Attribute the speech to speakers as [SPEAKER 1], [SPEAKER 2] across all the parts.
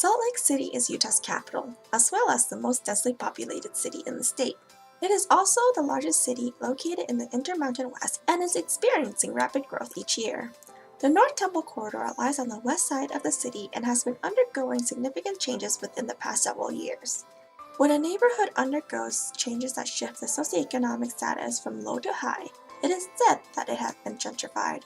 [SPEAKER 1] Salt Lake City is Utah's capital, as well as the most densely populated city in the state. It is also the largest city located in the Intermountain West and is experiencing rapid growth each year. The North Temple Corridor lies on the west side of the city and has been undergoing significant changes within the past several years. When a neighborhood undergoes changes that shift the socioeconomic status from low to high, it is said that it has been gentrified.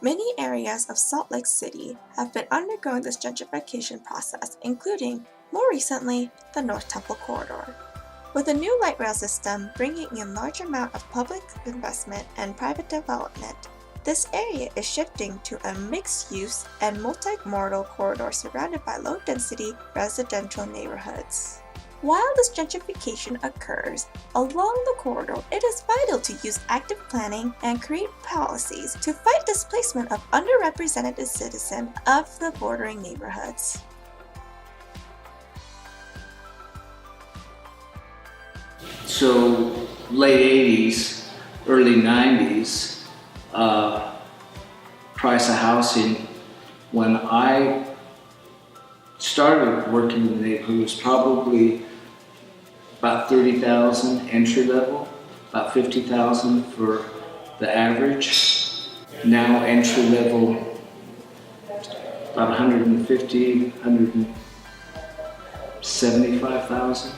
[SPEAKER 1] Many areas of Salt Lake City have been undergoing this gentrification process, including, more recently, the North Temple Corridor. With a new light rail system bringing in large amount of public investment and private development, this area is shifting to a mixed-use and multimodal corridor surrounded by low-density residential neighborhoods. While this gentrification occurs along the corridor, it is vital to use active planning and create policies to fight displacement of underrepresented citizens of the bordering neighborhoods.
[SPEAKER 2] So late 80s, early 90s, price of housing when I started working in the neighborhood was probably about 30,000 entry level, about 50,000 for the average. Now entry level about 150, 175,000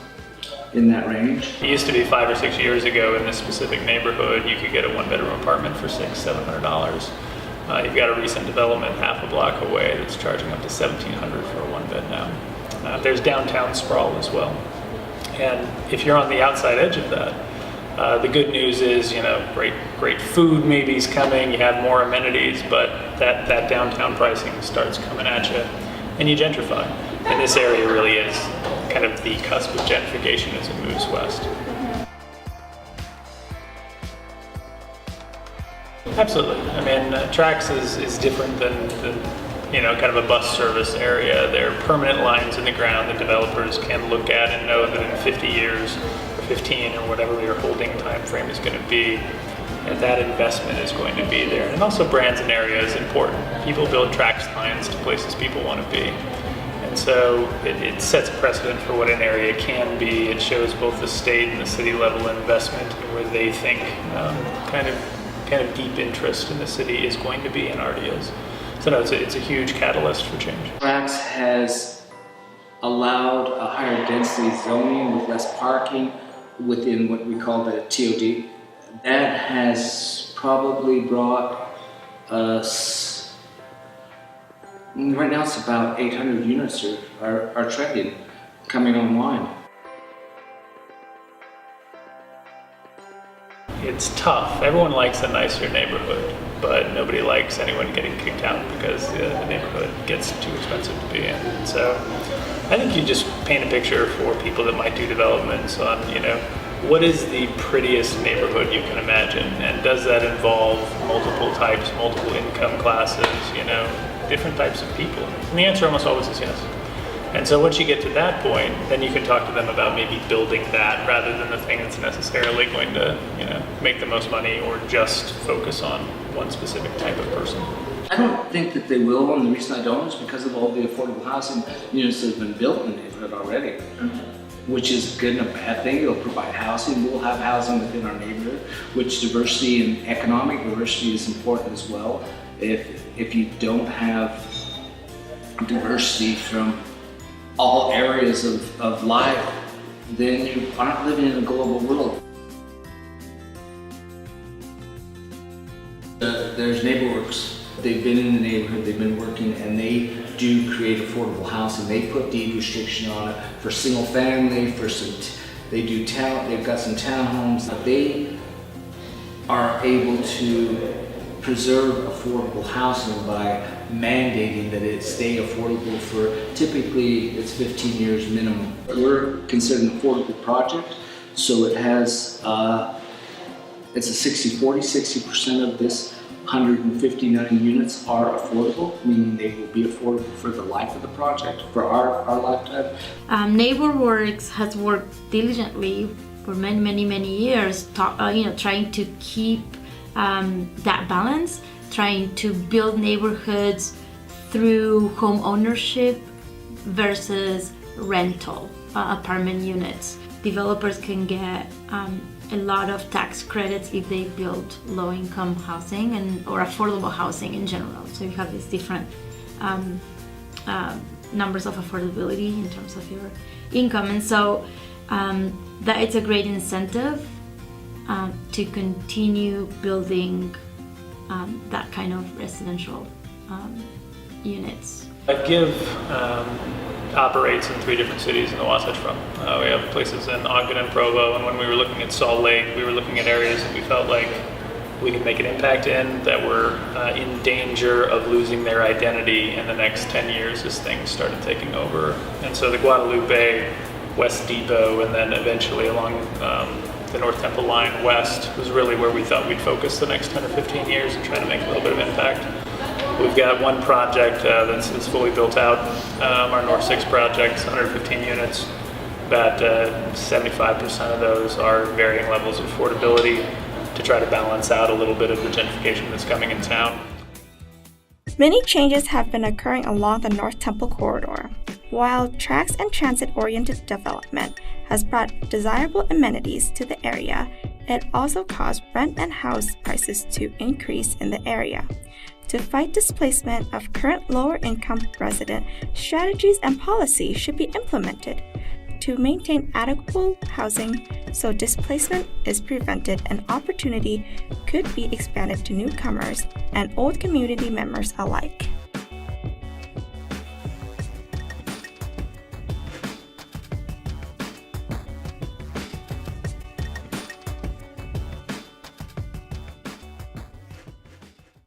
[SPEAKER 2] in that range.
[SPEAKER 3] It used to be 5 or 6 years ago in this specific neighborhood, you could get a one-bedroom apartment for $600-700. You've got a recent development half a block away that's charging up to $1,700 for a one-bed now. There's downtown sprawl as well. And if you're on the outside edge of that, the good news is, great food maybe is coming, you have more amenities, but that downtown pricing starts coming at you, and you gentrify. And this area really is kind of the cusp of gentrification as it moves west. Absolutely. I mean, Trax is different than kind of a bus service area. They're permanent lines in the ground that developers can look at and know that in 50 years or 15 or whatever your holding time frame is going to be, and that investment is going to be there. And also brands and area is important. People build Trax lines to places people want to be. And so it sets a precedent for what an area can be. It shows both the state and the city level investment where they think kind of deep interest in the city is going to be and already is. So no, it's a huge catalyst for change.
[SPEAKER 2] Trax has allowed a higher density zoning with less parking within what we call the TOD. That has probably brought us, right now it's about 800 units are trending, coming online.
[SPEAKER 3] It's tough. Everyone likes a nicer neighborhood, but nobody likes anyone getting kicked out because the neighborhood gets too expensive to be in. And so I think you just paint a picture for people that might do developments on, what is the prettiest neighborhood you can imagine? And does that involve multiple types, multiple income classes, different types of people? And the answer almost always is yes. And so once you get to that point, then you can talk to them about maybe building that rather than the thing that's necessarily going to, make the most money or just focus on one specific type of person.
[SPEAKER 2] I don't think that they will, and the reason I don't is because of all the affordable housing units that have been built in the neighborhood already, which is a good and a bad thing. It'll provide housing. We'll have housing within our neighborhood, which diversity and economic diversity is important as well. If you don't have diversity from all areas of life, then you aren't living in a global world. There's NeighborWorks. They've been in the neighborhood, they've been working, and they do create affordable housing. They put deed restriction on it for single family, they've got some townhomes. They are able to preserve affordable housing by mandating that it stay affordable for, typically it's 15 years minimum. We're considered an affordable project, so it has, it's a 60-40, 60% of this 159 units are affordable, meaning they will be affordable for the life of the project, for our lifetime.
[SPEAKER 4] NeighborWorks has worked diligently for many years, trying to keep that balance, trying to build neighborhoods through home ownership, versus rental apartment units. Developers can get a lot of tax credits if they build low-income housing or affordable housing in general. So you have these different numbers of affordability in terms of your income, and so that it's a great incentive to continue building that kind of residential units.
[SPEAKER 3] Give operates in 3 different cities in the Wasatch Front. We have places in Ogden and Provo, and when we were looking at Salt Lake, we were looking at areas that we felt like we could make an impact in, that were in danger of losing their identity in the next 10 years as things started taking over. And so the Guadalupe, West Depot, and then eventually along the North Temple line west was really where we thought we'd focus the next 10 or 15 years and try to make a little bit of impact. We've got one project that's fully built out, our North 6 project, 115 units. About 75% of those are varying levels of affordability to try to balance out a little bit of the gentrification that's coming in town.
[SPEAKER 1] Many changes have been occurring along the North Temple corridor. While tracks and transit-oriented development has brought desirable amenities to the area, it also caused rent and house prices to increase in the area. To fight displacement of current lower-income resident, strategies and policies should be implemented to maintain adequate housing so displacement is prevented and opportunity could be expanded to newcomers and old community members alike.